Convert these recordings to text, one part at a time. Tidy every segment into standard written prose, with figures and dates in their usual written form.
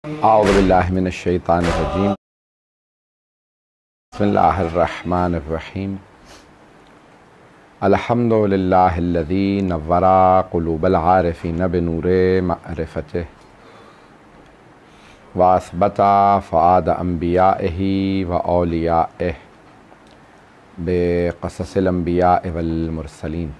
اعوذ باللہ من الشیطان الرجیم بسم اللہ الرحمن الرحیم الحمد للہ الذی نور قلوب العارفین بنور معرفتہ واثبت فؤاد انبیائہ واولیائہ بقصص الانبیاء والمرسلین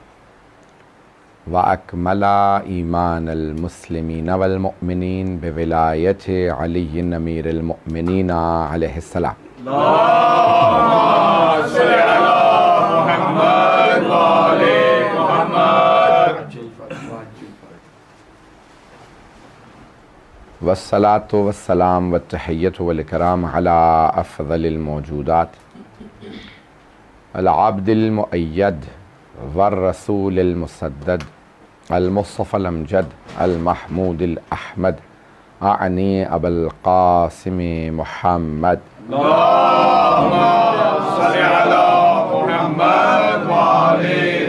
وأكمل إيمان المسلمين والمؤمنين بولاية علي أمير المؤمنين عليه السلام. اللهم صل على محمد وآل محمد. والصلاة والسلام والتحية والإكرام على أفضل الموجودات العبد المؤيد والرسول المسدد المصطفى الأمجد المحمود الأحمد أعني أبا القاسم محمد. اللهم صل على محمد وآل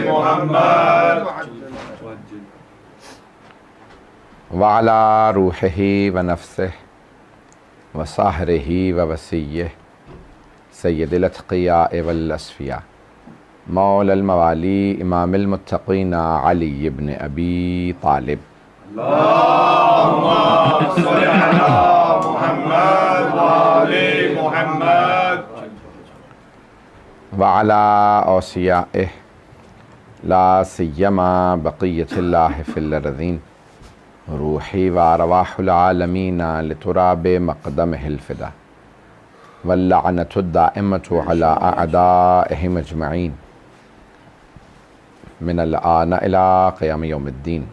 محمد وعلى روحه ونفسه وصهره ووصيه سيد الأتقياء والأصفياء مولا الموالی امام المتقین علی بن ابی طالب. اللهم صل على محمد وآل محمد وعلى اوصیائه لا سیما بقیۃ اللہ فی الارضین روحی وارواح العالمین لتراب مقدمہ الفدا واللعنة الدائمة على أعدائهم أجمعين من الآن إلى قيام يوم الدين.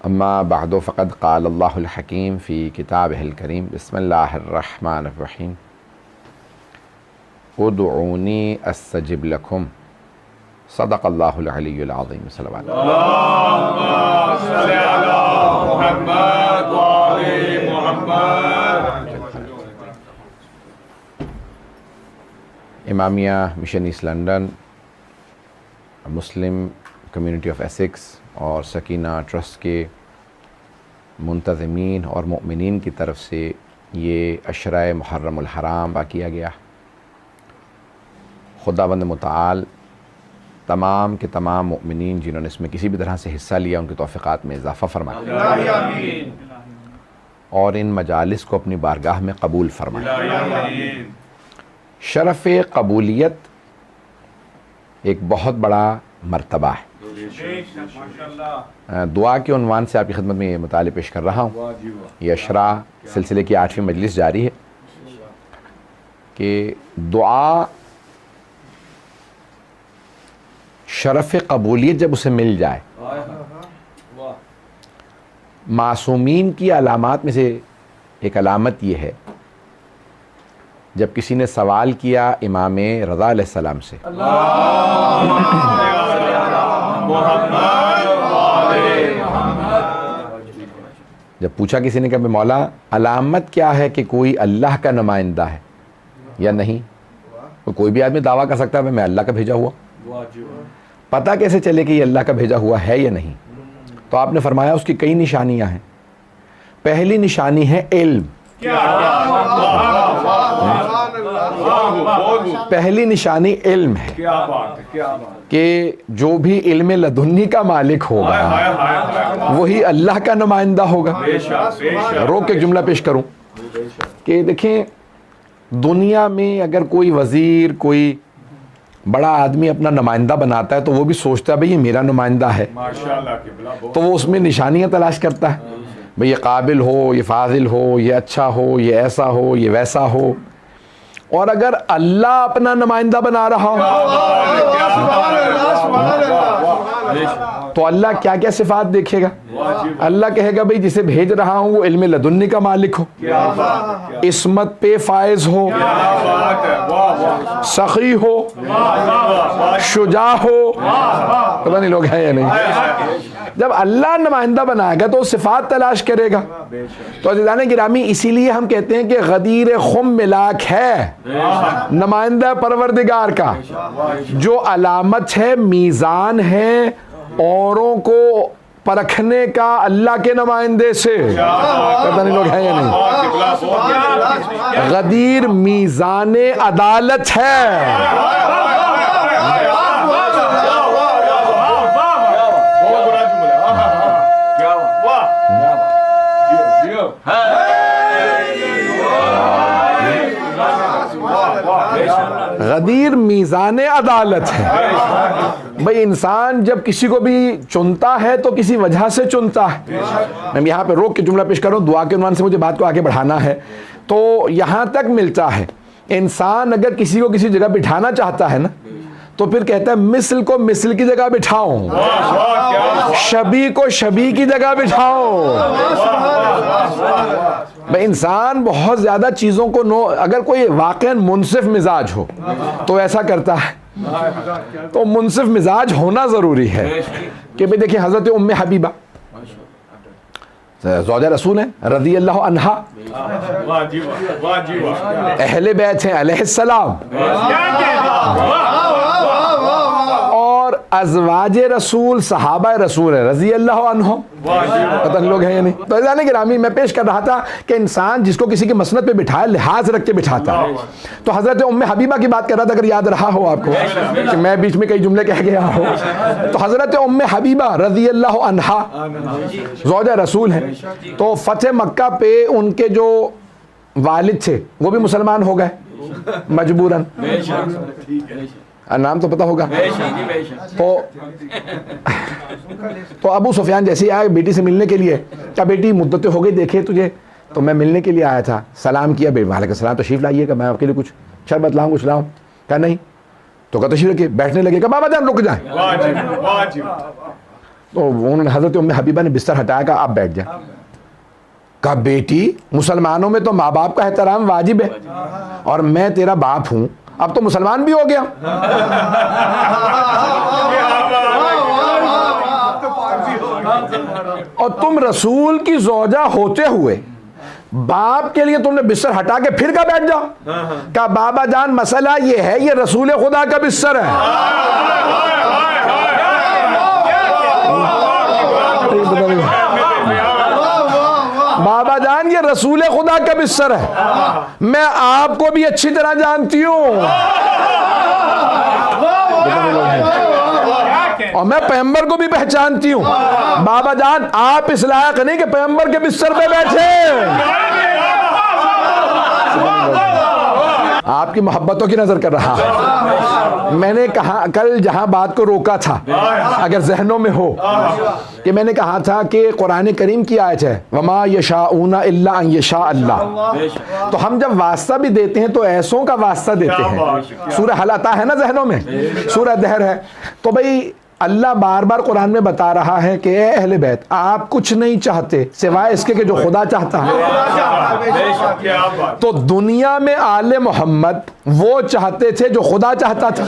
أما بعد فقد قال الله الحكيم في كتابه الكريم بسم الله الرحمن الرحيم ادعوني أستجب لكم صدق الله العلي العظيم. صلوات اللهم صل على محمد وآل محمد. Imamia mission East London, Muslim community of Essex اور سکینہ ٹرسٹ کے منتظمین اور مؤمنین کی طرف سے یہ عشرہ محرم الحرام با کیا گیا. خداوند متعال تمام کے تمام مؤمنین جنہوں نے اس میں کسی بھی طرح سے حصہ لیا ان کی توفیقات میں اضافہ فرمائے اور ان مجالس کو اپنی بارگاہ میں قبول فرمائے. شرف قبولیت ایک بہت بڑا مرتبہ ہے. دعا کے عنوان سے آپ کی خدمت میں یہ مطالعہ پیش کر رہا ہوں. یہ عشرہ سلسلے کی 8ویں مجلس جاری ہے کہ دعا شرف قبولیت جب اسے مل جائے، معصومین کی علامات میں سے ایک علامت یہ ہے جب کسی نے سوال کیا امام رضا علیہ السلام سے جب پوچھا کسی نے کہ مولا علامت کیا ہے کہ کوئی اللہ کا نمائندہ ہے یا نہیں. کوئی بھی آدمی دعویٰ کر سکتا ہے میں اللہ کا بھیجا ہوا، پتہ کیسے چلے کہ یہ اللہ کا بھیجا ہوا ہے یا نہیں؟ تو آپ نے فرمایا اس کی کئی نشانیاں ہیں. پہلی نشانی ہے علم. پہلی نشانی علم ہے کہ جو بھی علم لدنی کا مالک ہوگا وہی اللہ کا نمائندہ ہوگا. روک کے جملہ پیش کروں کہ دیکھیں دنیا میں اگر کوئی وزیر کوئی بڑا آدمی اپنا نمائندہ بناتا ہے تو وہ بھی سوچتا ہے بھئی یہ میرا نمائندہ ہے، تو وہ اس میں نشانیاں تلاش کرتا ہے بھئی یہ قابل ہو، یہ فاضل ہو، یہ اچھا ہو، یہ ایسا ہو، یہ ویسا ہو. اور اگر اللہ اپنا نمائندہ بنا رہا ہو تو اللہ کیا کیا صفات دیکھے گا؟ اللہ کہے گا بھئی جسے بھیج رہا ہوں وہ علم لدنی کا مالک ہو، عصمت پہ فائز ہو، سخی ہو، شجاع ہو. پتہ نہیں لوگ ہیں یا نہیں. جب اللہ نمائندہ بنائے گا تو صفات تلاش کرے گا. تو عزیزان گرامی اسی لیے ہم کہتے ہیں کہ غدیر خم ملاک ہے نمائندہ پروردگار کا، جو علامت ہے، میزان ہے، اوروں کو پرکھنے کا اللہ کے نمائندے سے، پتہ نہیں لوگ ہیں یا نہیں، غدیر میزان عدالت ہے۔ غدیر میزان عدالت ہے۔ بھئی انسان جب کسی کو بھی چنتا ہے تو کسی وجہ سے چنتا ہے۔ میں یہاں پہ روک کے جملہ پیش کر رہا ہوں، دعا کے عنوان سے مجھے بات کو آگے بڑھانا ہے۔ تو یہاں تک ملتا ہے، انسان اگر کسی کو کسی جگہ بٹھانا چاہتا ہے نا تو پھر کہتا ہے مثل کو مثل کی جگہ بٹھاؤ، شبیہ کو شبیہ کی جگہ بٹھاؤ۔ بھئی انسان بہت زیادہ چیزوں کو اگر کوئی واقعاً منصف مزاج ہو تو ایسا کرتا ہے، تو منصف مزاج ہونا ضروری ہے کہ بھئی دیکھیں حضرت ام حبیبہ زوجہ رسول ہیں رضی اللہ عنہا، اہل بیت ہیں علیہ السلام، اور ازواج رسول صحابہ رسول ہیں رضی اللہ عنہم، پتہ نہیں لوگ ہیں یا نہیں۔ تو عزیزان گرامی میں پیش کر رہا تھا کہ انسان جس کو کسی کی مسند پہ بٹھائے لحاظ رکھ کے بٹھاتا ہے۔ تو حضرت ام حبیبہ کی بات کر رہا تھا، اگر یاد رہا ہو آپ کو کہ میں بیچ میں کئی جملے کہہ گیا ہوں، تو حضرت ام حبیبہ رضی اللہ عنہا زوجہ رسول ہیں۔ تو فتح مکہ پہ ان کے جو والد تھے وہ بھی مسلمان ہو گئے مجبوراً، نام تو پتہ ہوگا۔ تو ابو سفیان جیسے آئے بیٹی سے ملنے کے لیے، کیا بیٹی مدتیں ہو گئی دیکھے تجھے، تو میں ملنے کے لیے آیا تھا، سلام کیا، وعلیکم السلام، تشریف لائیے گا، میں آپ کے لیے کچھ شربت لاؤں کچھ لاؤں، کہا نہیں، تو کہا تشریف رکھیے، بیٹھنے لگے، کہا بابا جان رک جائیں، تو انہوں نے حضرت ام حبیبہ نے بستر ہٹایا، کہا آپ بیٹھ جائیں۔ کہا بیٹی مسلمانوں میں تو ماں باپ کا احترام واجب ہے، اور میں تیرا باپ ہوں، اب تو مسلمان بھی ہو گیا، اور تم رسول کی زوجہ ہوتے ہوئے باپ کے لیے تم نے بستر ہٹا کے پھر کہا بیٹھ جاؤ۔ کہا بابا جان مسئلہ یہ ہے، یہ رسول خدا کا بستر ہے۔ بابا جان یہ رسول خدا کا بستر ہے، میں آپ کو بھی اچھی طرح جانتی ہوں، اور میں پیغمبر کو بھی پہچانتی ہوں، بابا جان آپ اس لائق نہیں کہ پیغمبر کے بستر پہ بیٹھے۔ آپ کی محبتوں کی نظر کر رہا ہے۔ میں نے کہا کل جہاں بات کو روکا تھا، اگر ذہنوں میں ہو، کہ میں نے کہا تھا کہ قرآن کریم کی آیت ہے وَمَا يَشَاءُونَ إِلَّا أَن يَشَاءَ اللَّهُ، تو ہم جب واسطہ بھی دیتے ہیں تو ایسوں کا واسطہ دیتے ہیں۔ سورہ حل عطا ہے نا ذہنوں میں، سورہ دہر ہے، تو بھئی اللہ بار بار قرآن میں بتا رہا ہے کہ اے اہل بیت آپ کچھ نہیں چاہتے سوائے اس کے کہ جو خدا چاہتا ہے۔ تو دنیا میں آل محمد وہ چاہتے تھے جو خدا چاہتا تھا،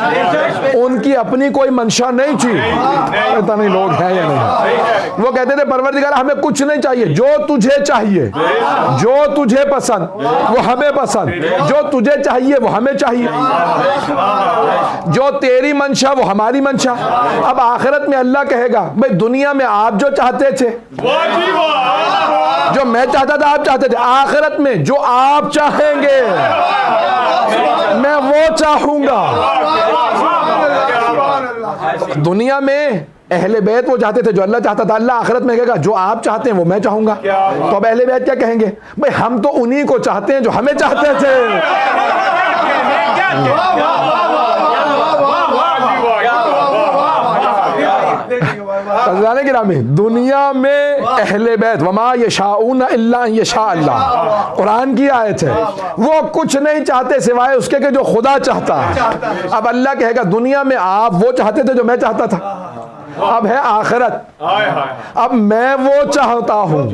ان کی اپنی کوئی منشا نہیں تھی، پتہ نہیں لوگ ہیں یا نہیں۔ وہ کہتے تھے پروردگار ہمیں کچھ نہیں چاہیے، جو تجھے چاہیے، جو تجھے پسند وہ ہمیں پسند، جو تجھے چاہیے وہ ہمیں چاہیے، جو تیری منشا وہ ہماری منشا۔ اب آخرت میں اللہ کہے گا بھئی دنیا میں آپ جو چاہتے تھے، جو میں چاہتا تھا آپ چاہتے تھے، آخرت میں جو آپ چاہیں گے میں وہ چاہوں گا۔ دنیا میں اہل بیت وہ چاہتے تھے جو اللہ چاہتا تھا، اللہ آخرت میں کہے گا جو آپ چاہتے ہیں وہ میں چاہوں گا۔ تو اب اہل بیت کیا کہیں گے؟ بھئی ہم تو انہی کو چاہتے ہیں جو ہمیں چاہتے تھے۔ عزیزان گرامی دنیا میں اہل بیت وما یشاؤون الا ان یشاء اللہ، قرآن کی آیت ہے، وہ کچھ نہیں چاہتے سوائے اس کے کہ جو خدا چاہتا ہے۔ اب اللہ کہے گا دنیا میں آپ وہ چاہتے تھے جو میں چاہتا تھا، اب ہے آخرت، اب میں وہ چاہتا ہوں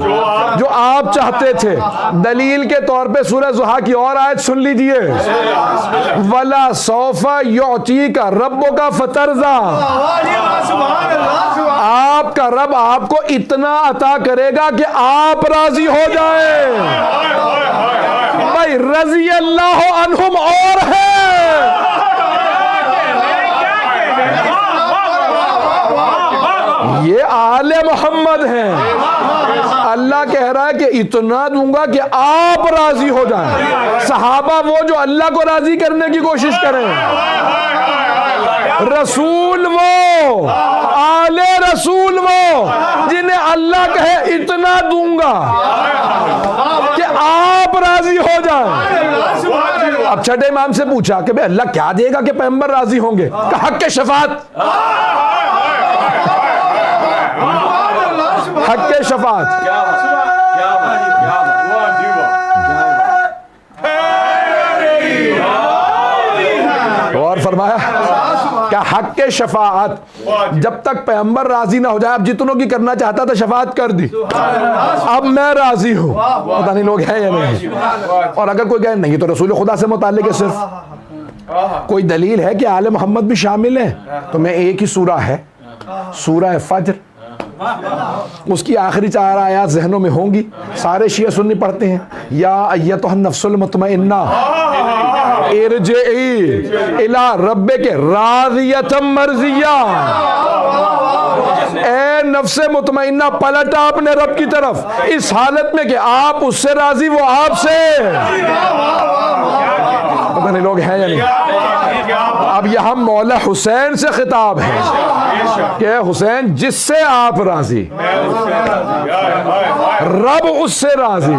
جو آپ چاہتے تھے۔ دلیل کے طور پہ سورہ ضحیٰ کی اور آیت سن لیجئے، وَلَا سَوْفَ يُعْطِيكَ رَبُّكَ فَتَرْضَىٰ، آپ کا رب آپ کو اتنا عطا کرے گا کہ آپ راضی ہو جائیں۔ بھائی رضی اللہ عنہم اور ہے، یہ آل محمد ہیں. اللہ کہہ رہا ہے کہ اتنا دوں گا کہ آپ راضی ہو جائیں. صحابہ وہ جو اللہ کو راضی کرنے کی کوشش کریں، رسول وہ، آل رسول وہ جنہیں اللہ کہے اتنا دوں گا کہ آپ راضی ہو جائیں. اب چھٹے امام سے پوچھا کہ بھئی اللہ کیا دے گا کہ پیغمبر راضی ہوں گے؟ کہ حق شفاعت، حق شفاعت. اور فرمایا کہ حق شفاعت جب تک پیغمبر راضی نہ ہو جائے. اب جتنوں کی کرنا چاہتا تھا شفاعت کر دی، اب میں راضی ہوں. پتہ نہیں لوگ ہیں یا نہیں. اور اگر کوئی کہے نہیں تو رسول خدا سے متعلق ہے، صرف کوئی دلیل ہے کہ آل محمد بھی شامل ہیں، تو میں ایک ہی سورہ ہے، سورہ فجر، اس کی آخری 4 آیات ذہنوں میں ہوں گی. سارے شیعہ سنی پڑھتے ہیں، یا ایتھا النفس المطمئنہ ارجعی الی ربک راضیۃ مرضیہ. اے نفس مطمئنہ پلٹا اپنے رب کی طرف اس حالت میں کہ آپ اس سے راضی، وہ آپ سے. پتہ نہیں لوگ ہیں یا نہیں. اب یہاں مولا حسین سے خطاب ہے کہ حسین جس سے آپ راضی، رب اس سے راضی.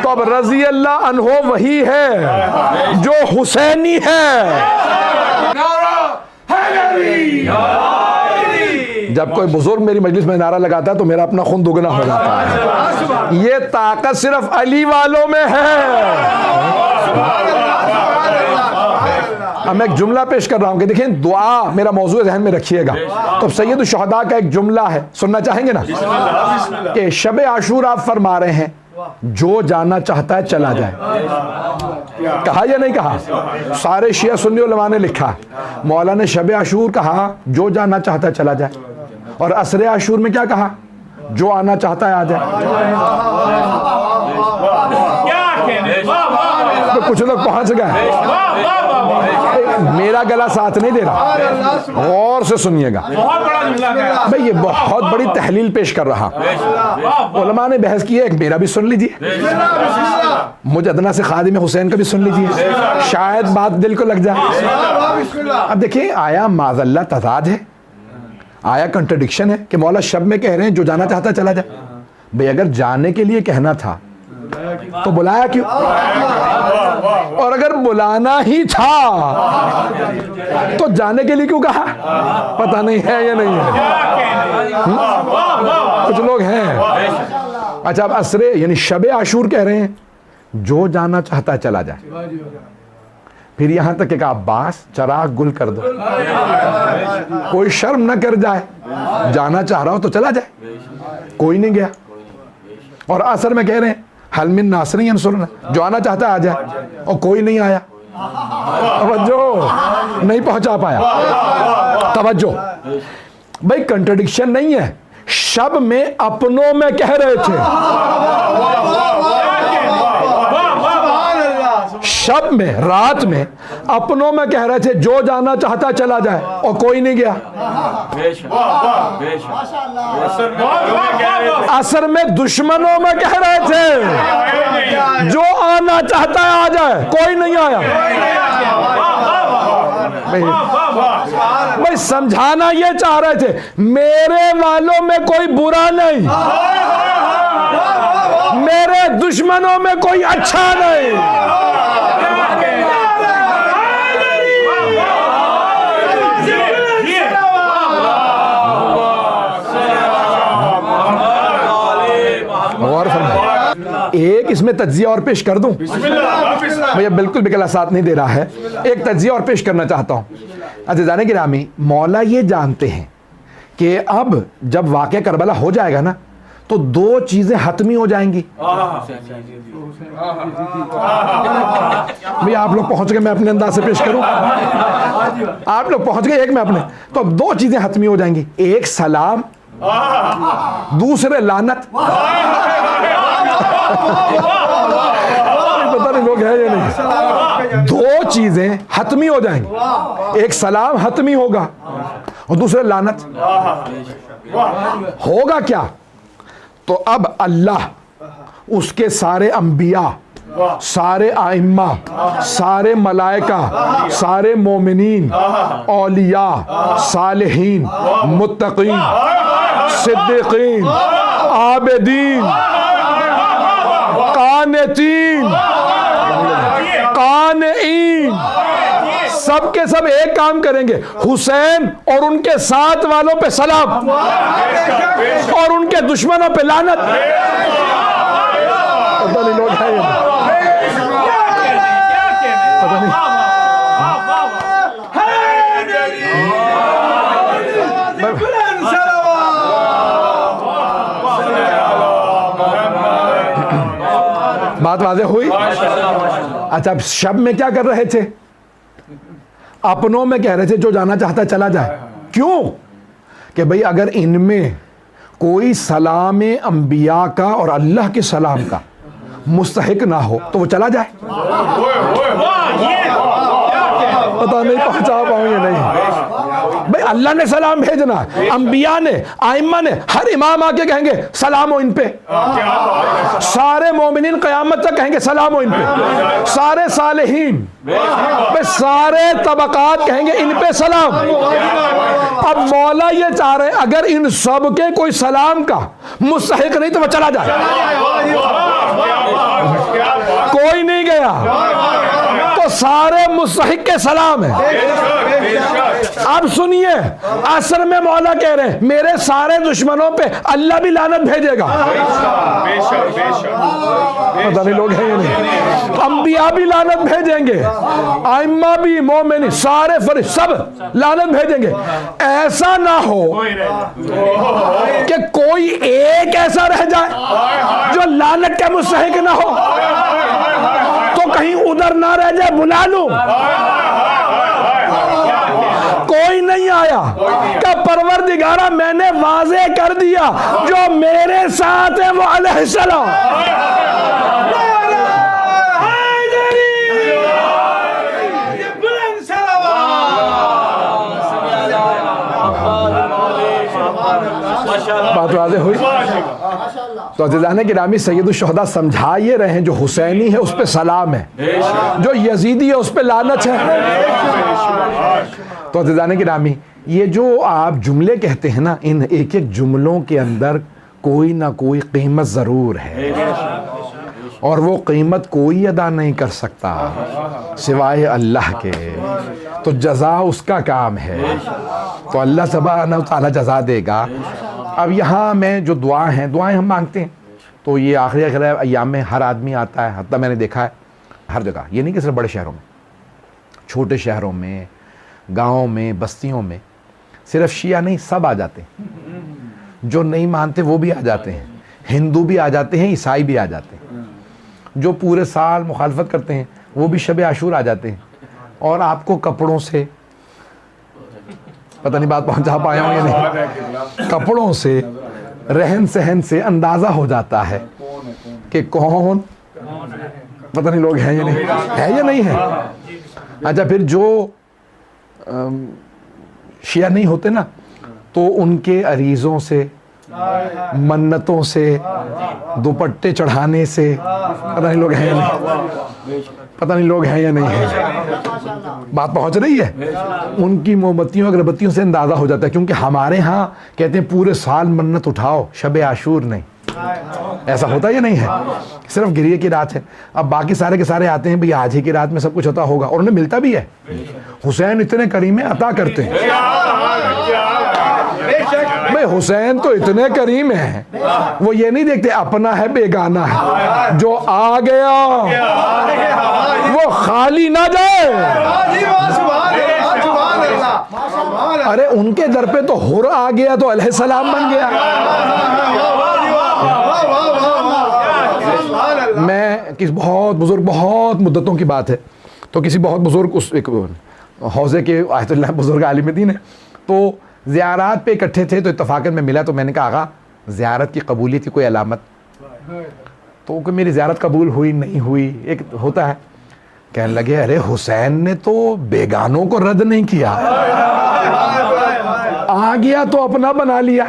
تو اب رضی اللہ عنہ وہی ہے جو حسینی ہے. جب کوئی بزرگ میری مجلس میں نعرہ لگاتا ہے تو میرا اپنا خون دگنا ہو جاتا ہے. یہ طاقت صرف علی والوں میں ہے. اب میں ایک جملہ پیش کر رہا ہوں کہ دیکھیں دعا میرا موضوع ذہن میں رکھیے گا. تو سید الشہداء کا ایک جملہ ہے، سننا چاہیں گے نا؟ کہ شب عاشور آپ فرما رہے ہیں جو جانا چاہتا ہے چلا جائے. کہا یا نہیں کہا؟ سارے شیعہ سنی علماء نے لکھا. مولا نے شب عاشور کہا جو جانا چاہتا ہے چلا جائے، اور عصر عاشور میں کیا کہا؟ جو آنا چاہتا ہے آ جائے. تو کچھ لوگ پہنچ گئے. میرا گلا ساتھ نہیں دے رہا، غور سے سنیے گا. بھئی یہ بہت بڑی تحلیل پیش کر رہا. علماء نے بحث کی ہے، ایک میرا بھی سن لیجیے، مجھ ادنا سے خادم حسین کا بھی سن لیجیے، شاید بات دل کو لگ جائے. اب دیکھیں آیا معاذ اللہ تضاد ہے، آیا کنٹرڈکشن ہے کہ مولا شب میں کہہ رہے ہیں جو جانا چاہتا چلا جائے. بھئی اگر جانے کے لیے کہنا تھا تو بلایا کیوں؟ اور اگر بلانا ہی تھا تو جانے کے لیے کیوں کہا؟ پتہ نہیں ہے یا نہیں ہے. کچھ لوگ ہیں. اچھا اب عصر یعنی شب عاشور کہہ رہے ہیں جو جانا چاہتا ہے چلا جائے. پھر یہاں تک کہ عباس چراغ گل کر دو، کوئی شرم نہ کر جائے، جانا چاہ رہا ہو تو چلا جائے. کوئی نہیں گیا. اور عصر میں کہہ رہے ہیں حل من ناصر ینصرنا، جو آنا چاہتا ہے آ جائے، اور کوئی نہیں آیا. توجہ نہیں پہنچا پایا. توجہ بھائی کنٹرڈکشن نہیں ہے. شب میں اپنوں میں کہہ رہے تھے، شب میں رات میں اپنوں میں کہہ رہے تھے جو جانا چاہتا چلا جائے، اور کوئی نہیں گیا. عصر میں دشمنوں میں کہہ رہے تھے جو آنا چاہتا ہے آ جائے، کوئی نہیں آیا. بھائی سمجھانا یہ چاہ رہے تھے میرے والوں میں کوئی برا نہیں، میرے دشمنوں میں کوئی اچھا نہیں. ایک اس میں تجزیہ اور پیش کر دوں، میں بالکل بھی ساتھ نہیں دے رہا ہے. ایک تجزیہ اور پیش کرنا چاہتا ہوں. عزیزان گرامی، مولا یہ جانتے ہیں کہ اب جب واقعہ کربلا ہو جائے گا نا تو 2 چیزیں حتمی ہو جائیں گی. آپ لوگ پہنچ گئے، میں اپنے انداز سے پیش کروں. آپ لوگ پہنچ گئے ایک میں اپنے. تو اب 2 چیزیں حتمی ہو جائیں گی، ایک سلام، دوسرے لعنت. پتہ نہیں لوگ ہیں یا نہیں. 2 چیزیں حتمی ہو جائیں گی، ایک سلام حتمی ہوگا اور دوسرے لعنت. ہوگا کیا؟ تو اب اللہ اس کے سارے انبیاء، سارے ائمہ، سارے ملائکہ، سارے مومنین، اولیاء، صالحین، متقین، صدیقین، عابدین، قانتین، قانعین، سب کے سب ایک کام کریں گے، حسین اور ان کے ساتھ والوں پہ سلام اور ان کے دشمنوں پہ لعنت۔ پتہ نہیں لوگ ہیں یہ پتہ نہیں۔ بات واضح ہوئی؟ اچھا، اب شب میں کیا کر رہے تھے؟ اپنوں میں کہہ رہے تھے جو جانا چاہتا چلا جائے۔ کیوں؟ کہ بھئی اگر ان میں کوئی سلام انبیاء کا اور اللہ کے سلام کا مستحق نہ ہو تو وہ چلا جائے۔ پتہ نہیں پہنچا پاؤں یا نہیں۔ بھئی اللہ نے سلام بھیجنا، انبیاء نے، ائمہ نے، ہر امام آ کے کہیں گے سلام ہو ان پہ، سارے مومنین قیامت تک کہیں گے سلام ہو ان پہ، سارے صالحین، سارے طبقات کہیں گے ان پہ سلام۔ اب مولا یہ چاہ رہے اگر ان سب کے کوئی سلام کا مستحق نہیں تو وہ چلا جائے۔ کوئی نہیں گیا تو سارے مستحق کے سلام ہیں۔ اب سنیے، عصر میں مولا کہہ رہے ہیں میرے سارے دشمنوں پہ اللہ بھی لعنت بھیجے گا۔ پتہ نہیں لوگ ہیں یا نہیں۔ انبیاء بھی لعنت بھیجیں گے، ائمہ بھی، مومن، سارے فرشتے سب لعنت بھیجیں گے۔ ایسا نہ ہو کہ کوئی ایک ایسا رہ جائے جو لعنت کا مستحق نہ ہو، تو کہیں ادھر نہ رہ جائے، بلا لوں۔ کوئی نہیں آیا کہ پروردگارہ میں نے واضح کر دیا جو میرے ساتھ ہے وہ علیہ السلام۔ بات واضح ہوئی؟ تو عزیزان گرامی، سید الشہداء سمجھا یہ رہے ہیں جو حسینی ہے اس پہ سلام ہے، جو یزیدی ہے اس پہ لعنت ہے۔ تو عزیزان گرامی، یہ جو آپ جملے کہتے ہیں نا، ان ایک ایک جملوں کے اندر کوئی نہ کوئی قیمت ضرور ہے، اور وہ قیمت کوئی ادا نہیں کر سکتا سوائے اللہ کے۔ تو جزا اس کا کام ہے، تو اللہ سبحانہ و تعالیٰ جزا دے گا۔ اب یہاں میں جو دعائیں ہم مانگتے ہیں، تو یہ آخری ایام میں ہر آدمی آتا ہے، حتیٰ میں نے دیکھا ہے ہر جگہ، یہ نہیں کہ صرف بڑے شہروں میں، چھوٹے شہروں میں، گاؤں میں، بستیوں میں، صرف شیعہ نہیں سب آ جاتے ہیں، جو نہیں مانتے وہ بھی آ جاتے ہیں، ہندو بھی آ جاتے ہیں، عیسائی بھی آ جاتے ہیں، جو پورے سال مخالفت کرتے ہیں وہ بھی شب عاشور آ جاتے ہیں، اور آپ کو کپڑوں سے، پتہ نہیں بات پہنچا پایا ہوں یا نہیں، کپڑوں سے، رہن سہن سے اندازہ ہو جاتا ہے کہ کون، پتہ نہیں لوگ ہیں یا نہیں ہے یا نہیں ہے۔ اچھا، پھر جو شیعہ نہیں ہوتے نا، تو ان کے عریضوں سے، منتوں سے، دوپٹے چڑھانے سے، پتہ نہیں لوگ ہیں یا نہیں، پتہ نہیں لوگ ہیں یا نہیں ہیں، بات پہنچ رہی ہے۔ ان کی موم بتیوں اگربتیوں سے اندازہ ہو جاتا ہے، کیونکہ ہمارے ہاں کہتے ہیں پورے سال منت اٹھاؤ، شب عاشور نہیں۔ ایسا ہوتا یا نہیں ہے؟ صرف گریے کی رات ہے۔ اب باقی سارے کے سارے آتے ہیں بھئی آج ہی کی رات میں سب کچھ عطا ہوگا، اور انہیں ملتا بھی ہے۔ حسین اتنے کریم ہیں، عطا کرتے ہیں۔ بھئی حسین تو اتنے کریم ہیں، وہ یہ نہیں دیکھتے اپنا ہے بیگانہ ہے، جو آ گیا وہ خالی نہ جائے۔ ارے ان کے در پہ تو حر آ گیا تو علیہ السلام بن گیا۔ میں کسی بہت بزرگ، بہت مدتوں کی بات ہے، تو کسی بہت بزرگ اس ایک حوضے کے آیت اللہ بزرگ عالم دین ہے، تو زیارات پہ اکٹھے تھے، تو اتفاقاً میں ملا، تو میں نے کہا آقا زیارت کی قبولیت کی کوئی علامت؟ تو کہ میری زیارت قبول ہوئی نہیں ہوئی ایک ہوتا ہے۔ کہنے لگے ارے حسین نے تو بیگانوں کو رد نہیں کیا، آ گیا تو اپنا بنا لیا۔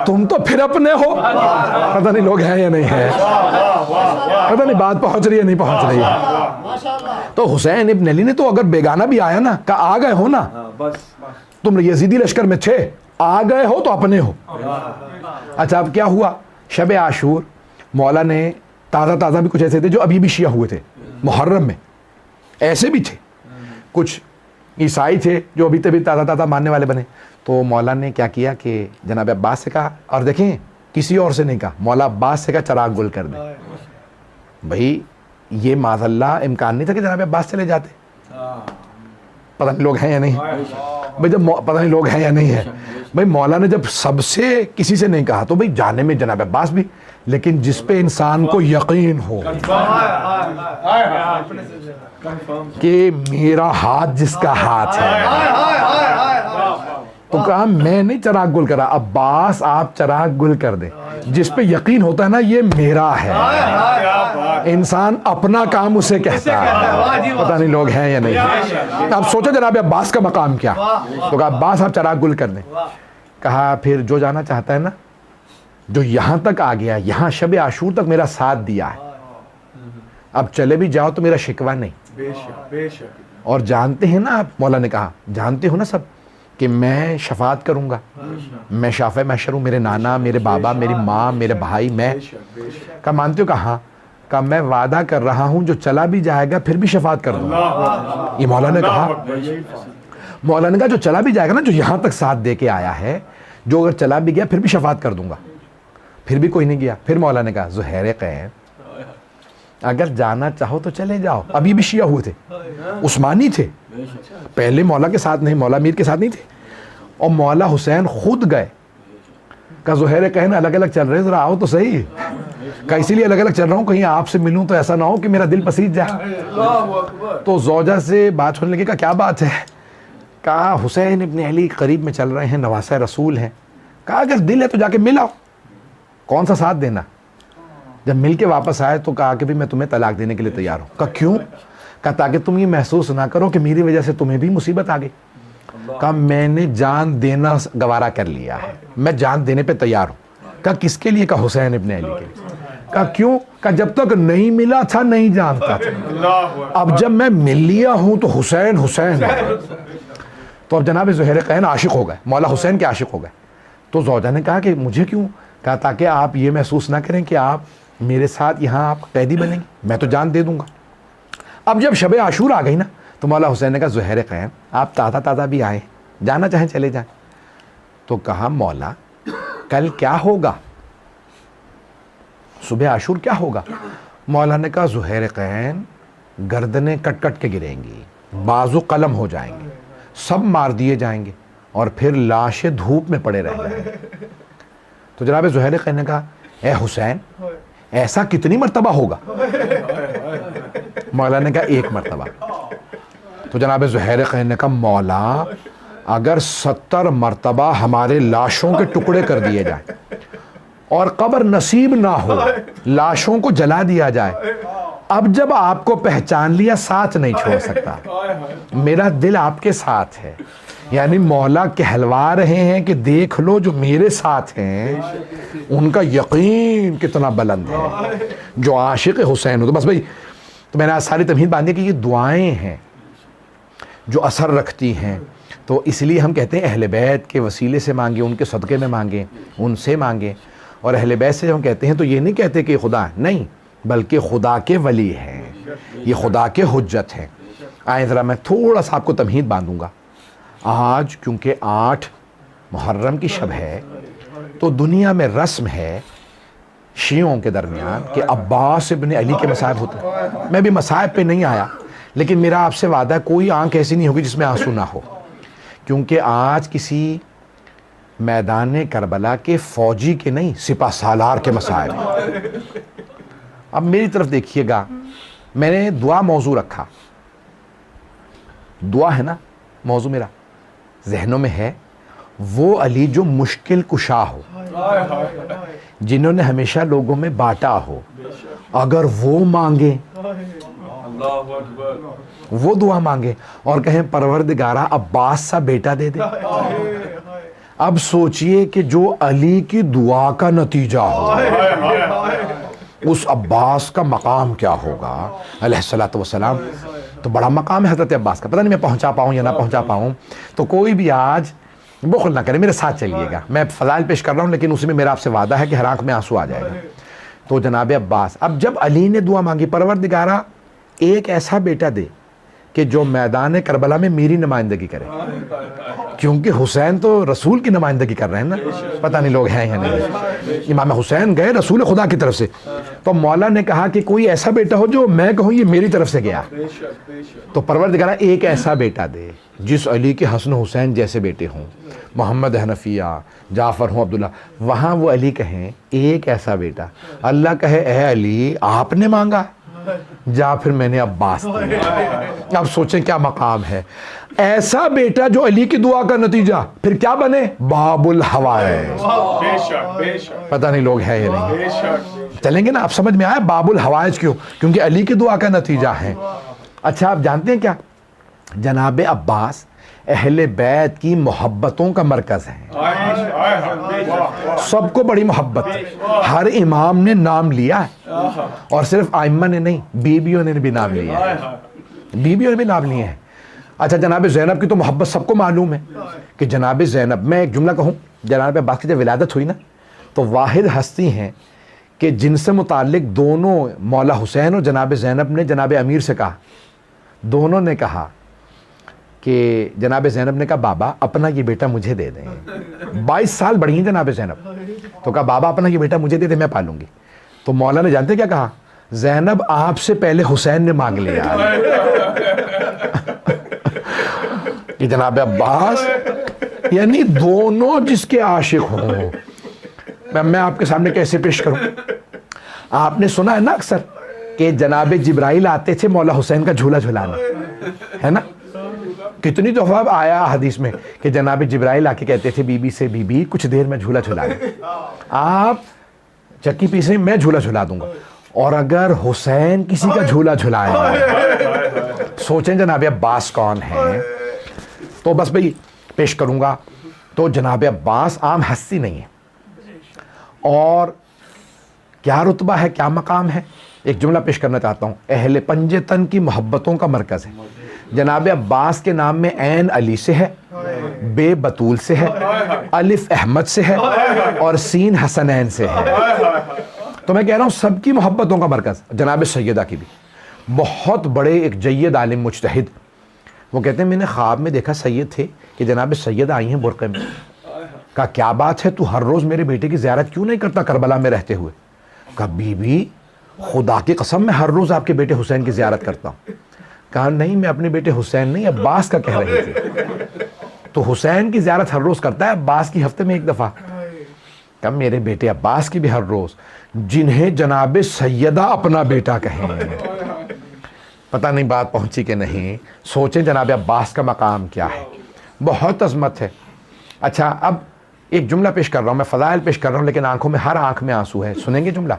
تم تو پھر اپنے ہو. پتہ نہیں لوگ ہیں یا نہیں ہیں, پتہ نہیں بات پہنچ رہی ہے نہیں پہنچ رہی ہے. تو حسین ابن علی نے تو اگر بیگانہ بھی آیا نا, کہا آ گئے ہو نا, تم یزیدی لشکر میں تھے, آ گئے ہو تو اپنے ہو. اچھا اب کیا ہوا, شب عاشور مولا نے تازہ بھی کچھ ایسے تھے جو ابھی بھی شیعہ ہوئے تھے محرم میں, ایسے بھی تھے کچھ عیسائی تھے جو ابھی تبھی تازہ ماننے والے بنے. تو مولا نے کیا کیا کہ جناب عباس سے کہا, اور دیکھیں کسی اور سے نہیں کہا, مولا عباس سے کہا چراغ گل کر دیں. بھائی یہ معاذ اللہ امکان نہیں تھا کہ جناب عباس چلے جاتے. پتہ نہیں لوگ ہیں یا نہیں بھائی, جب پتہ نہیں لوگ ہیں یا نہیں ہے بھائی, مولا نے جب سب سے کسی سے نہیں کہا تو بھائی جانے میں جناب عباس بھی, لیکن جس پہ انسان کو یقین ہو کہ میرا ہاتھ جس کا ہاتھ ہے, تو کہا میں نہیں چراغ گل کرا, عباس آپ چراغ گل کر دیں. جس پہ یقین ہوتا ہے نا یہ میرا ہے, انسان اپنا کام اسے کہتا ہے. پتہ نہیں لوگ ہیں یا نہیں. اب سوچو جناب عباس کا مقام کیا, تو کہا عباس آپ چراغ گل کر دیں. کہا پھر جو جانا چاہتا ہے نا, جو یہاں تک آ گیا, یہاں شب عاشور تک میرا ساتھ دیا ہے, اب چلے بھی جاؤ تو میرا شکوہ نہیں. اور جانتے ہیں نا آپ, مولا نے کہا جانتے ہو نا سب کہ میں شفاعت کروں گا, میں شافع محشر ہوں, میرے نانا, میرے بابا, میری ماں, میرے بھائی, میں. کہا مانتے ہو؟ کہا کہا میں وعدہ کر رہا ہوں جو چلا بھی جائے گا پھر بھی شفاعت کر دوں گا. یہ مولا نے کہا. مولا نے کہا جو چلا بھی جائے گا نا, جو یہاں تک ساتھ دے کے آیا ہے, جو اگر چلا بھی گیا پھر بھی شفاعت کر دوں گا. پھر بھی کوئی نہیں گیا. پھر مولا نے کہا زہیر قین اگر جانا چاہو تو چلے جاؤ. ابھی بھی شیعہ ہوئے تھے, عثمانی تھے, پہلے مولا کے ساتھ نہیں, مولا میر کے ساتھ نہیں تھے. اور مولا حسین خود گئے, کہا زہیر قین الگ الگ چل رہے, ذرا آؤ تو صحیح. کہا اسی لیے الگ الگ چل رہا ہوں کہیں آپ سے ملوں تو ایسا نہ ہو کہ میرا دل پسیج جائے. تو زوجہ سے بات ہونے لگی, کہا کیا بات ہے؟ کہا حسین ابن علی قریب میں چل رہے ہیں, نواسہ رسول ہیں. کہا اگر دل ہے تو جا کے مل آؤ, کون سا ساتھ دینا. جب مل کے واپس آئے تو کہا کہ بھی میں تمہیں طلاق دینے کے لیے تیار ہوں. کہا کیوں؟ کہا تاکہ تم یہ محسوس نہ کرو کہ میری وجہ سے تمہیں بھی مصیبت آ گئی. کہا میں نے جان دینا گوارا کر لیا ہے, میں جان دینے پہ تیار ہوں. کہا کس کے لیے؟ کہا حسین ابن علی کے لیے. کہا کیوں؟ کہا جب تک نہیں ملا تھا نہیں جانتا تھا, اب جب میں مل لیا ہوں تو حسین حسین ہے. تو اب جناب زہیر قین عاشق ہو گئے, مولا حسین کے عاشق ہو گئے. تو زوجہ نے کہا کہ مجھے کیوں؟ کہا تاکہ آپ یہ محسوس نہ کریں کہ آپ میرے ساتھ یہاں آپ قیدی بنیں گے, میں تو جان دے دوں گا. اب جب شب عاشور آ گئی نا تو مولا حسین نے کہا زہیر قین آپ تازہ بھی آئے, جانا چاہیں چلے جائیں. تو کہا مولا کل کیا ہوگا, صبح عاشور کیا ہوگا؟ مولا نے کہا زہیر قین گردنیں کٹ کٹ کے گریں گی, بازو قلم ہو جائیں گے, سب مار دیے جائیں گے, اور پھر لاشیں دھوپ میں پڑے رہ جائیں گے. تو جناب زہیر قین نے کہا اے حسین ایسا کتنی مرتبہ ہوگا؟ مولا نے کہا 1 مرتبہ. تو جناب زہیر قین نے کہا مولا اگر 70 مرتبہ ہمارے لاشوں کے ٹکڑے کر دیے جائیں اور قبر نصیب نہ ہو, لاشوں کو جلا دیا جائے, اب جب آپ کو پہچان لیا ساتھ نہیں چھوڑ سکتا, میرا دل آپ کے ساتھ ہے. یعنی مولا کہلوا رہے ہیں کہ دیکھ لو جو میرے ساتھ ہیں ان کا یقین کتنا بلند ہے, جو عاشق حسین ہو. تو بس بھائی, تو میں نے آج ساری تمہید باندھی کہ یہ دعائیں ہیں جو اثر رکھتی ہیں. تو اس لیے ہم کہتے ہیں اہل بیت کے وسیلے سے مانگیں, ان کے صدقے میں مانگیں, ان سے مانگیں. اور اہل بیت سے ہم کہتے ہیں تو یہ نہیں کہتے کہ خدا نہیں, بلکہ خدا کے ولی ہیں, یہ خدا کے حجت ہیں. آئیں ذرا میں تھوڑا سا آپ کو تمہید باندھوں گا. آج کیونکہ 8 محرم کی شب ہے تو دنیا میں رسم ہے شیعوں کے درمیان کہ عباس ابن علی کے مصائب ہوتے ہیں. میں بھی مصائب پہ نہیں آیا, لیکن میرا آپ سے وعدہ ہے کوئی آنکھ ایسی نہیں ہوگی جس میں آنسو نہ ہو, کیونکہ آج کسی میدان کربلا کے فوجی کے نہیں, سپہ سالار کے مصائب ہیں. اب میری طرف دیکھیے گا, میں نے دعا موضوع رکھا, دعا ہے نا موضوع میرا ذہنوں میں ہے, وہ علی جو مشکل کشا ہو, جنہوں نے ہمیشہ لوگوں میں بانٹا ہو, اگر وہ مانگیں, وہ دعا مانگیں اور کہیں پروردگارہ عباس سا بیٹا دے دے. اب سوچئے کہ جو علی کی دعا کا نتیجہ ہو، اس عباس کا مقام کیا ہوگا علیہ الصلوۃ والسلام. تو بڑا مقام ہے حضرت عباس کا. پتہ نہیں میں پہنچا پاؤں یا نہ پہنچا پاؤں. تو کوئی بھی آج بخل نہ کرے، میرے ساتھ چلیے گا. میں فضائل پیش کر رہا ہوں لیکن اسی میں میرا آپ سے وعدہ ہے کہ ہر آنکھ میں آنسو آ جائے گا. تو جناب عباس، اب جب علی نے دعا مانگی، پروردگارا ایک ایسا بیٹا دے کہ جو میدان کربلا میں میری نمائندگی کرے، کیونکہ حسین تو رسول کی نمائندگی کر رہے ہیں نا. پتہ نہیں لوگ ہیں یا نہیں. امام حسین گئے رسول خدا کی طرف سے، تو مولا نے کہا کہ کوئی ایسا بیٹا ہو جو میں کہوں یہ میری طرف سے گیا. تو پروردگارا ایک ایسا بیٹا دے جس علی کے حسن حسین جیسے بیٹے ہوں، محمد حنفیہ، جعفر ہوں، عبداللہ، وہاں وہ علی کہیں ایک ایسا بیٹا. اللہ کہے اے علی آپ نے مانگا، جا پھر میں نے عباس دیا. اب سوچیں کیا مقام ہے. ایسا بیٹا جو علی کی دعا کا نتیجہ، پھر کیا بنے؟ باب الحوائج. پتہ نہیں لوگ ہیں یا نہیں. چلیں گے نا. آپ سمجھ میں آیا باب الحوائج کیوں؟ کیونکہ علی کی دعا کا نتیجہ ہے. اچھا آپ جانتے ہیں کیا؟ جناب عباس اہل بیت کی محبتوں کا مرکز ہے. سب کو بڑی محبت. ہر امام نے نام لیا ہے، اور صرف ائمہ نے نہیں، بیویوں نے بھی نام لیا ہے. بیویوں نے بھی نام لیے ہیں. اچھا جناب زینب کی تو محبت سب کو معلوم ہے کہ جناب زینب، میں ایک جملہ کہوں، جناب عباس کی جب ولادت ہوئی نا تو واحد ہستی ہیں کہ جن سے متعلق دونوں مولا حسین اور جناب زینب نے جناب امیر سے کہا. دونوں نے کہا کہ جناب زینب نے کہا بابا اپنا یہ بیٹا مجھے دے دیں. 22 سال بڑی ہیں جناب زینب. تو کہا بابا اپنا یہ بیٹا مجھے دے دیں، میں پالوں گی. تو مولا نے جانتے کیا کہا؟ زینب آپ سے پہلے حسین نے مانگ لیا. کہ جناب عباس یعنی دونوں جس کے عاشق ہوں. میں آپ کے سامنے کیسے پیش کروں؟ آپ نے سنا ہے نا اکثر کہ جناب جبرائیل آتے تھے مولا حسین کا جھولا جھلانا، ہے نا. کتنی دفعہ آیا حدیث میں کہ جناب جبرائیل آ کے کہتے تھے بی بی سے، بی بی کچھ دیر میں جھولا جھلا دیں، آپ چکی پیسیں میں جھولا جھلا دوں گا. اور اگر حسین کسی کا جھولا جھلائے، سوچیں جناب عباس کون ہیں. تو بس بھئی پیش کروں گا. تو جناب عباس عام ہستی نہیں ہے، اور کیا رتبہ ہے، کیا مقام ہے. ایک جملہ پیش کرنا چاہتا ہوں. اہل پنجتن کی محبتوں کا مرکز ہے. جناب عباس کے نام میں عین علی سے ہے، بے بطول سے ہے، الف احمد سے ہے، اور سین حسنین سے ہے. تو میں کہہ رہا ہوں سب کی محبتوں کا مرکز. جناب سیدہ کی بھی. بہت بڑے ایک جید عالم مجتہد، وہ کہتے ہیں میں نے خواب میں دیکھا سید تھے کہ جناب سیدہ آئی ہیں برقعے میں. کہا کیا بات ہے، تو ہر روز میرے بیٹے کی زیارت کیوں نہیں کرتا کربلا میں رہتے ہوئے؟ کہا بی بی خدا کی قسم میں ہر روز آپ کے بیٹے حسین کی زیارت کرتا ہوں. کہا نہیں میں اپنے بیٹے حسین نہیں عباس کا کہہ رہی تھی. تو حسین کی زیارت ہر روز کرتا ہے، عباس کی ہفتے میں ایک دفعہ. کہا میرے بیٹے عباس کی بھی ہر روز، جنہیں جناب سیدہ اپنا بیٹا کہیں. پتہ نہیں بات پہنچی کہ نہیں. سوچیں جناب عباس کا مقام کیا ہے. بہت عظمت ہے. اچھا اب ایک جملہ پیش کر رہا ہوں، میں فضائل پیش کر رہا ہوں لیکن آنکھوں میں ہر آنکھ میں آنسو ہے. سنیں گے جملہ؟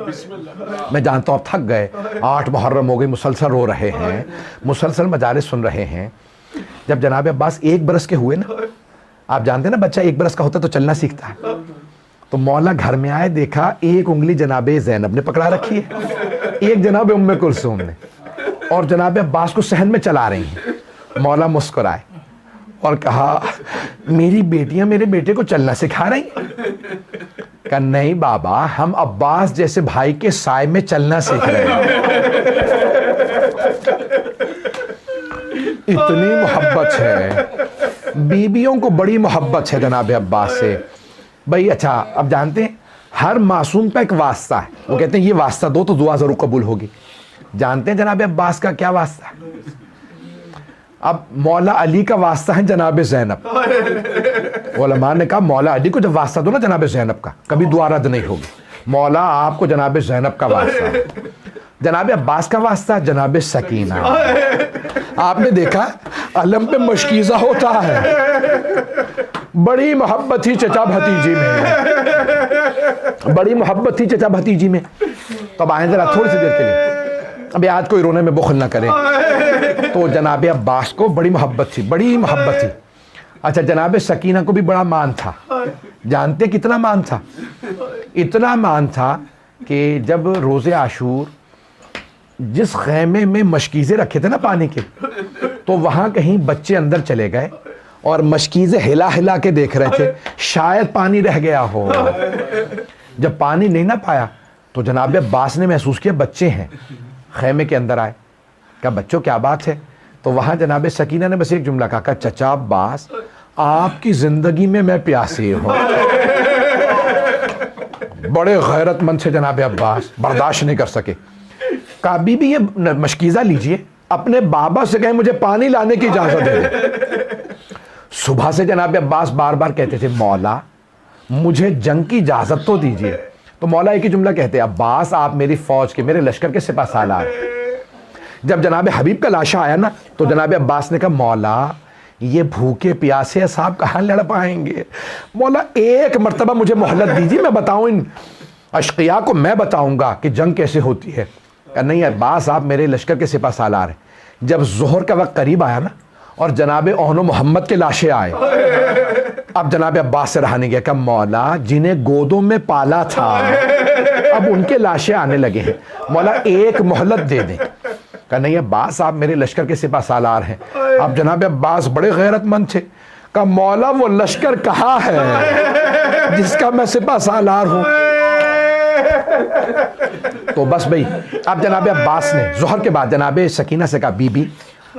میں جانتا ہوں آپ تھک گئے، 8 محرم ہو گئی، مسلسل رو رہے ہیں، مسلسل مجالس سن رہے ہیں. جب جناب عباس 1 برس کے ہوئے نا، آپ جانتے ہیں نا بچہ 1 برس کا ہوتا ہے تو چلنا سیکھتا ہے. تو مولا گھر میں آئے، دیکھا ایک انگلی جناب زینب نے پکڑا رکھی ہے، ایک جناب ام کلثوم نے، اور جناب عباس کو صحن میں چلا رہی ہیں. مولا مسکرائے اور کہا میری بیٹیاں میرے بیٹے کو چلنا سکھا رہی ہیں. کہا نہیں بابا، ہم عباس جیسے بھائی کے سائے میں چلنا سیکھ رہے ہیں. اتنی محبت ہے، بیویوں کو بڑی محبت ہے جناب عباس سے. بھائی اچھا اب جانتے ہیں ہر معصوم کا ایک واسطہ ہے. وہ کہتے ہیں یہ واسطہ دو تو دعا ضرور قبول ہوگی. جانتے ہیں جناب عباس کا کیا واسطہ ہے؟ اب مولا علی کا واسطہ ہے جناب زینب. علماء نے کہا مولا علی کو جب واسطہ دو نا جناب زینب کا، کبھی دعا رد نہیں ہوگی. مولا آپ کو جناب زینب کا واسطہ ہے. جناب عباس کا واسطہ جناب سکینہ. آپ نے دیکھا علم پہ مشکیزہ ہوتا ہے، بڑی محبت تھی چچا بھتیجی میں، بڑی محبت تھی چچا بھتیجی میں. تو اب آئیں ذرا تھوڑی سی دیر کے لیے، ابھی آج کوئی رونے میں بخل نہ کرے. تو جناب عباس کو بڑی محبت تھی، بڑی محبت تھی. اچھا جناب سکینہ کو بھی بڑا مان تھا. جانتے کتنا مان تھا؟ اتنا مان تھا کہ جب روز عاشور جس خیمے میں مشکیزیں رکھے تھے نا پانی کے، تو وہاں کہیں بچے اندر چلے گئے اور مشکیزیں ہلا ہلا کے دیکھ رہے تھے شاید پانی رہ گیا ہو. جب پانی نہیں نہ پایا تو جناب عباس نے محسوس کیا بچے ہیں، خیمے کے اندر آئے. کہا بچوں کیا بات ہے؟ تو وہاں جناب سکینہ نے بس ایک جملہ کہا چچا عباس آپ کی زندگی میں میں پیاسی ہوں. بڑے غیرت مند سے جناب عباس برداشت نہیں کر سکے. کہا بی بی یہ مشکیزہ لیجئے، اپنے بابا سے کہیں مجھے پانی لانے کی اجازت دے دیں. صبح سے جناب عباس بار بار کہتے تھے مولا مجھے جنگ کی اجازت تو دیجئے. تو مولا ایک ہی جملہ کہتے عباس آپ میری فوج کے، میرے لشکر کے سپہ سالار. جب جناب حبیب کا لاشا آیا نا تو جناب عباس نے کہا مولا یہ بھوکے پیاسے اصحاب کہاں لڑ پائیں گے، مولا ایک مرتبہ مجھے مہلت دیجیے، میں بتاؤں ان اشقیاء کو، میں بتاؤں گا کہ جنگ کیسے ہوتی ہے. کہا نہیں عباس آپ میرے لشکر کے سپہ سالار ہیں. جب ظہر کا وقت قریب آیا نا اور جناب اون و محمد کے لاشیں آئے، اب جناب عباس سے رہا نہیں گیا. کہ مولا جنہیں گودوں میں پالا تھا اب ان کے لاشیں آنے لگے ہیں، مولا ایک مہلت دے دیں. کہا نہیں عباس آپ میرے لشکر کے سپہ سالار ہیں. اب جناب عباس بڑے غیرت مند تھے. کہا مولا وہ لشکر کہاں ہے جس کا میں سپہ سالار ہوں؟ تو بس بھئی اب جناب عباس نے ظہر کے بعد جناب سکینہ سے کہا بی بی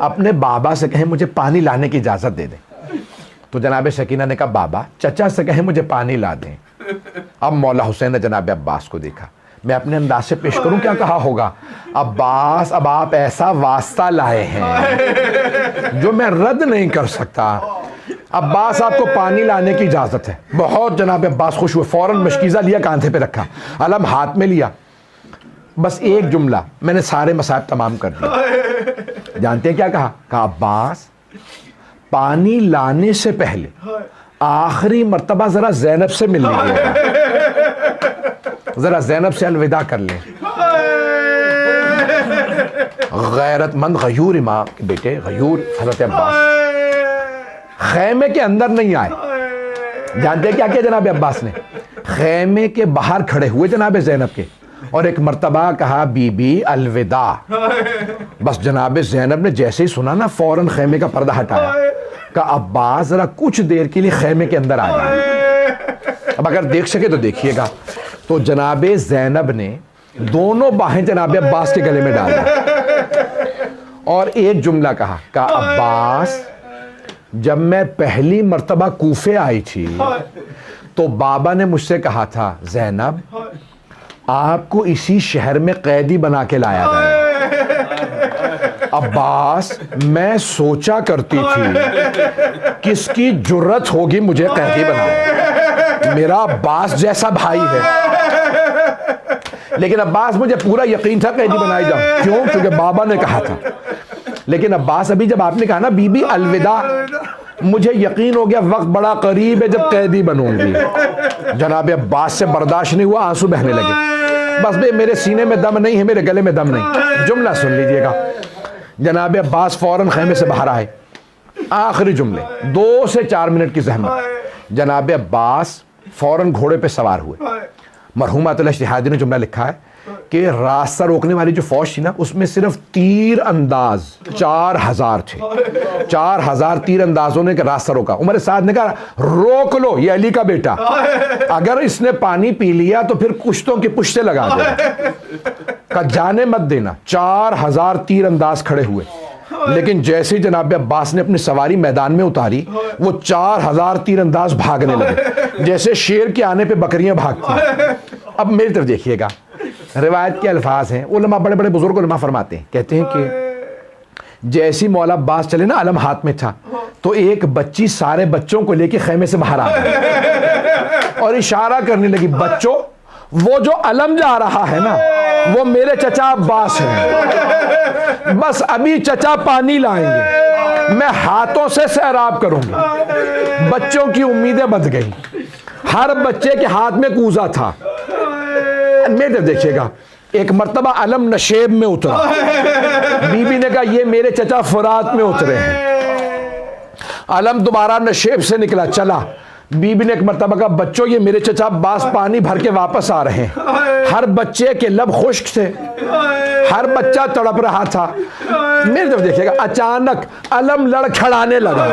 اپنے بابا سے کہیں مجھے پانی لانے کی اجازت دے دیں. تو جناب سکینہ نے کہا بابا چچا سے کہیں مجھے پانی لا دیں. اب مولا حسین نے جناب عباس کو دیکھا. میں اپنے انداز سے پیش کروں کیا کہا ہوگا؟ عباس اب آپ ایسا واسطہ لائے ہیں جو میں رد نہیں کر سکتا. عباس آپ کو پانی لانے کی اجازت ہے. بہت جناب عباس خوش ہوئے، فوراً مشکیزہ لیا، کاندھے پہ رکھا، علم ہاتھ میں لیا. بس ایک جملہ میں نے سارے مصائب تمام کر دیا. جانتے ہیں کیا کہا؟ کہا عباس پانی لانے سے پہلے آخری مرتبہ ذرا زینب سے مل لیجیے گا، ذرا زینب سے الوداع کر لیں. غیرت مند غیور امام کے بیٹے غیور حضرت عباس خیمے کے اندر نہیں آئے. جانتے کیا کیا جناب عباس نے؟ خیمے کے باہر کھڑے ہوئے جناب زینب کے اور ایک مرتبہ کہا بی بی الوداع. بس جناب زینب نے جیسے ہی سنا نا فوراً خیمے کا پردہ ہٹایا. کہا عباس ذرا کچھ دیر کے لیے خیمے کے اندر آ جائیں، اب اگر دیکھ سکے تو دیکھیے گا. تو جناب زینب نے دونوں باہیں جناب عباس کے گلے میں ڈال دی اور ایک جملہ کہا. کہا عباس جب میں پہلی مرتبہ کوفے آئی تھی تو بابا نے مجھ سے کہا تھا زینب آپ کو اسی شہر میں قیدی بنا کے لایا جائے. عباس میں سوچا کرتی تھی کس کی جرت ہوگی مجھے قیدی بنانے، میرا عباس جیسا بھائی ہے. لیکن عباس مجھے پورا یقین تھا قیدی بنائی جاؤں. کیوں؟ کیونکہ بابا نے کہا تھا. لیکن عباس ابھی جب آپ نے کہا نا بی بی الوداع، مجھے یقین ہو گیا وقت بڑا قریب ہے جب قیدی بنوں گی. جناب عباس سے برداشت نہیں ہوا، آنسو بہنے لگے. بس بے میرے سینے میں دم نہیں ہے، میرے گلے میں دم نہیں. جملہ سن لیجئے گا. جناب عباس فوراً خیمے سے باہر آئے. آخری جملے 2 سے 4 منٹ کی زحمت. جناب عباس فوراً گھوڑے پہ سوار ہوئے. مرحوم عطیہ اللہ اشتہادی نے جملہ لکھا ہے کہ راستہ روکنے والی جو فوج تھی نا اس میں صرف تیر انداز 4000 تھے. 4000 تیر اندازوں نے راستہ روکا. عمر سعد نے کہا روک لو، یہ علی کا بیٹا، اگر اس نے پانی پی لیا تو پھر کشتوں کی پشتے لگا دے. کہا جانے مت دینا. 4000 تیر انداز کھڑے ہوئے. لیکن جیسے جناب عباس نے اپنی سواری میدان میں اتاری وہ 4000 تیر انداز بھاگنے لگے جیسے شیر کے آنے پہ بکریاں بھاگتی ہیں. اب میری طرف دیکھیے گا، روایت کے الفاظ ہیں، علماء بڑے بڑے بزرگ علماء فرماتے ہیں، کہتے ہیں کہ جیسی مولا عباس چلے نا، علم ہاتھ میں تھا، تو ایک بچی سارے بچوں کو لے کے خیمے سے باہر آ گئی اور اشارہ کرنے لگی بچوں وہ جو علم جا رہا ہے نا وہ میرے چچا عباس ہیں، بس ابھی چچا پانی لائیں گے، میں ہاتھوں سے سیراب کروں گی. بچوں کی امیدیں بندھ گئیں. ہر بچے کے ہاتھ میں کوزہ تھا. میرے دیکھیے گا، ایک مرتبہ علم نشیب میں اترا. بی بی نے کہا یہ میرے چچا فرات میں اترے ہیں. علم دوبارہ نشیب سے نکلا چلا. بی بی نے ایک مرتبہ کہا بچوں یہ میرے چچا عباس پانی بھر کے واپس آ رہے ہیں. ہر بچے کے لب خشک تھے, ہر بچہ تڑپ رہا تھا. میرے طرف دیکھیے گا, اچانک علم لڑکھڑانے لگا.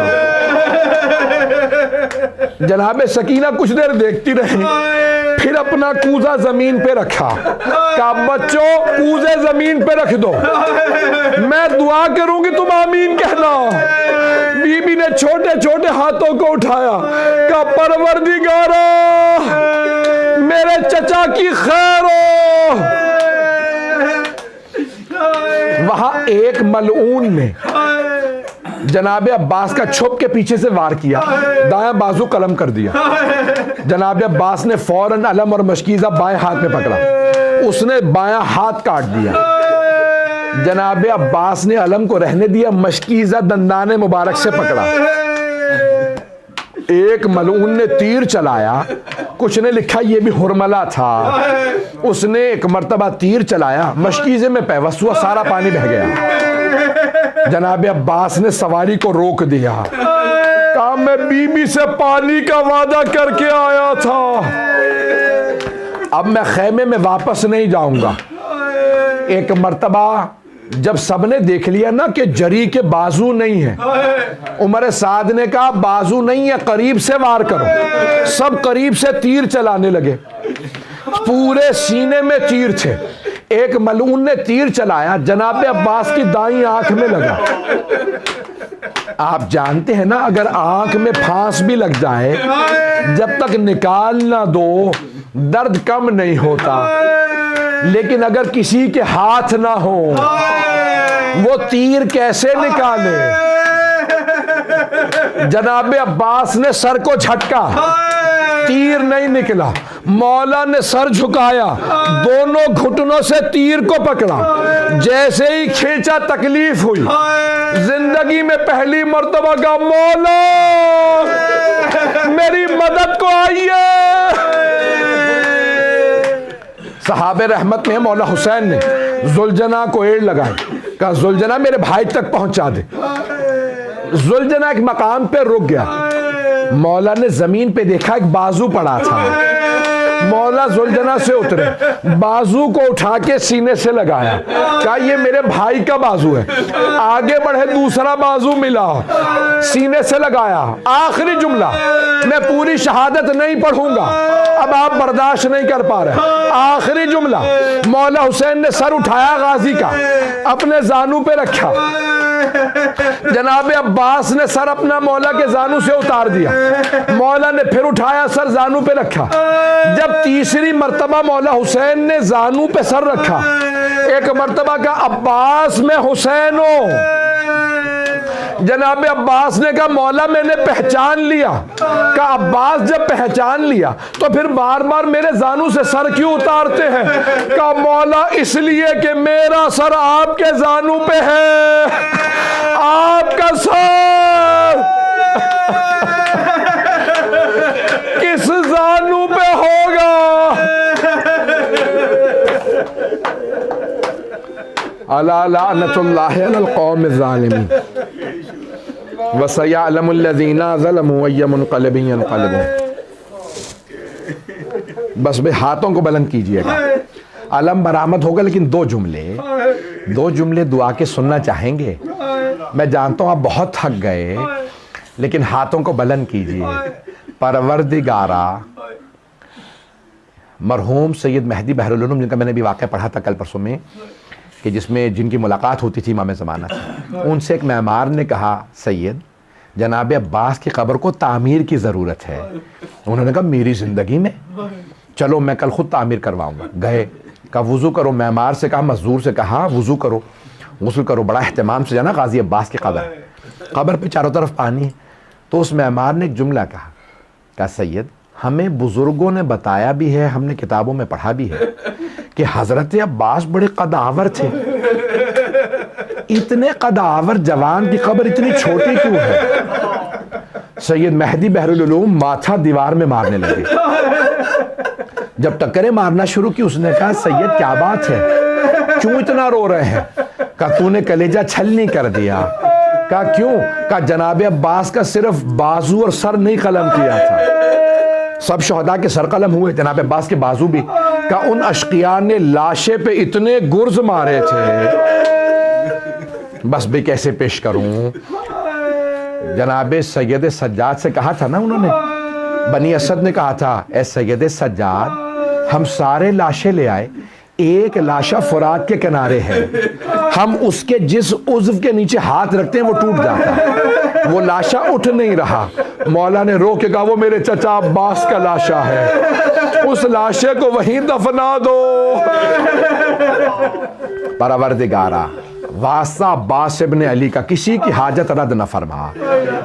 جناب سکینہ کچھ دیر دیکھتی رہی, پھر اپنا کوزہ زمین پہ رکھا. کہا بچوں کوزے زمین پہ رکھ دو, میں دعا کروں گی تم آمین کہنا. بی بی نے چھوٹے چھوٹے ہاتھوں کو اٹھایا, کہا پروردگارا میرے چچا کی خیر ہو. وہاں ایک ملعون نے جناب عباس کا چھپ کے پیچھے سے وار کیا, دایاں بازو قلم کر دیا. جناب عباس نے فوراً علم اور مشکیزہ بائیں ہاتھ میں پکڑا, اس نے بایاں ہاتھ کاٹ دیا. جناب عباس نے علم کو رہنے دیا, مشکیزہ دندان مبارک سے پکڑا. ایک ملعون نے تیر چلایا, کچھ نے لکھا یہ بھی ہرملہ تھا, اس نے ایک مرتبہ تیر چلایا, مشکیزے میں پیوست ہوا, سارا پانی بہہ گیا. جناب عباس نے سواری کو روک دیا, کہا میں بی بی سے پانی کا وعدہ کر کے آیا تھا, اب میں خیمے میں واپس نہیں جاؤں گا. ایک مرتبہ جب سب نے دیکھ لیا نا کہ جری کے بازو نہیں ہے, عمر سعد نے کہا بازو نہیں ہے قریب سے وار کرو. سب قریب سے تیر چلانے لگے, پورے سینے میں تیر تھے. ایک ملعون نے تیر چلایا, جناب عباس کی دائیں آنکھ میں لگا. آپ جانتے ہیں نا اگر آنکھ میں پھانس بھی لگ جائے, جب تک نکال نہ دو درد کم نہیں ہوتا, لیکن اگر کسی کے ہاتھ نہ ہو وہ تیر کیسے نکالے. جناب عباس نے سر کو جھٹکا, تیر نہیں نکلا. مولا نے سر جھکایا, دونوں گھٹنوں سے تیر کو پکڑا, جیسے ہی کھینچا تکلیف ہوئی. زندگی میں پہلی مرتبہ کا مولا میری مدد کو آئیے. صحابہ رحمت میں مولا حسین نے زلجنا کو ایڑ لگائی, کہا زلجنا میرے بھائی تک پہنچا دے. زلجنا ایک مقام پہ رک گیا, مولا نے زمین پہ دیکھا ایک بازو پڑا تھا. مولا زلجنا سے اترے, بازو کو اٹھا کے سینے سے لگایا, کہا یہ میرے بھائی کا بازو ہے. آگے بڑھے, دوسرا بازو ملا, سینے سے لگایا. آخری جملہ, میں پوری شہادت نہیں پڑھوں گا, اب آپ برداشت نہیں کر پا رہے. آخری جملہ, مولا حسین نے سر اٹھایا غازی کا, اپنے زانو پہ رکھا. جناب عباس نے سر اپنا مولا کے زانو سے اتار دیا, مولا نے پھر اٹھایا, سر زانو پہ رکھا. جب تیسری مرتبہ مولا حسین نے زانو پہ سر رکھا, ایک مرتبہ کا عباس میں حسین ہوں. جناب عباس نے کہا مولا میں نے پہچان لیا. کہا عباس جب پہچان لیا تو پھر بار بار میرے زانو سے سر کیوں اتارتے ہیں؟ کہا مولا اس لیے کہ میرا سر آپ کے زانو پہ ہے, آپ کا سر کس زانو پہ ہوگا؟ الا لعنت اللہ علی القوم الظالمین وسيعلم الذين ظلموا أي منقلب ينقلبون. بس بھئی ہاتھوں کو بلند کیجئے گا. علم برآمد ہوگا, لیکن دو جملے دعا کے سننا چاہیں گے. میں جانتا ہوں آپ بہت تھک گئے, لیکن ہاتھوں کو بلند کیجئے. پروردگارا, مرحوم سید مہدی بحر العلوم, جن کا میں نے بھی واقعہ پڑھا تھا کل پرسوں میں, کہ جن کی ملاقات ہوتی تھی امام زمانہ سے, ان سے ایک معمار نے کہا سید جناب عباس کی قبر کو تعمیر کی ضرورت ہے. انہوں نے کہا میری زندگی میں, چلو میں کل خود تعمیر کرواؤں گا. گئے, کہا وضو کرو. معمار سے کہا, مزدور سے کہا وضو کرو, غسل کرو. بڑا اہتمام سے جانا غازی عباس کی قبر پہ چاروں طرف پانی. تو اس معمار نے ایک جملہ کہا سید ہمیں بزرگوں نے بتایا بھی ہے, ہم نے کتابوں میں پڑھا بھی ہے کہ حضرت عباس بڑے قدآور تھے. اتنے قدآور جوان کی قبر اتنی چھوٹی کیوں ہے؟ سید مہدی بحر العلوم ماتھا دیوار میں مارنے لگے. جب ٹکریں مارنا شروع کی, اس نے کہا سید کیا بات ہے, کیوں اتنا رو رہے ہیں؟ کہا تو نے کلیجہ چھلنی کر دیا. کہا کیوں؟ کہا جناب عباس کا صرف بازو اور سر نہیں قلم کیا تھا، سب شہداء کے سر قلم ہوئے، جناب عباس کے بازو بھی۔ کہا ان اشقیاء نے لاشے پہ اتنے گرز مارے تھے، بس بھی کیسے پیش کروں۔ جناب سید سجاد سے کہا تھا نا انہوں نے، بنی اسد نے کہا تھا اے سید سجاد ہم سارے لاشیں لے آئے، ایک لاشا فرات کے کنارے ہے، ہم اس کے جس عضو کے نیچے ہاتھ رکھتے ہیں وہ ٹوٹ جاتا ہے، وہ لاشا اٹھ نہیں رہا۔ مولا نے رو کے کہا وہ میرے چچا عباس کا لاشا ہے، اس لاشے کو وہیں دفنا دو۔ پروردگارا واسطہ عباس ابن علی کا کسی کی حاجت رد نہ فرما،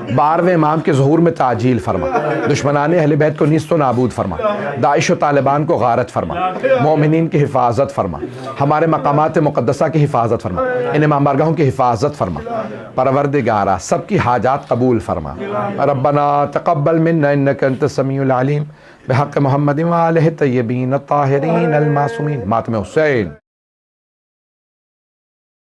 12ویں امام کے ظہور میں تعجیل فرما، دشمنان اہل بیت کو نیست و نابود فرما، داعش و طالبان کو غارت فرما، مومنین کی حفاظت فرما، ہمارے مقامات مقدسہ کی حفاظت فرما، ان امام بارگاہوں کی حفاظت فرما۔ پروردگارا سب کی حاجات قبول فرما۔ ربنا تقبل منا انک انت السمیع العلیم، بحق محمد وآلہ الطیبین الطاہرین المعصومین۔ ماتم حسین۔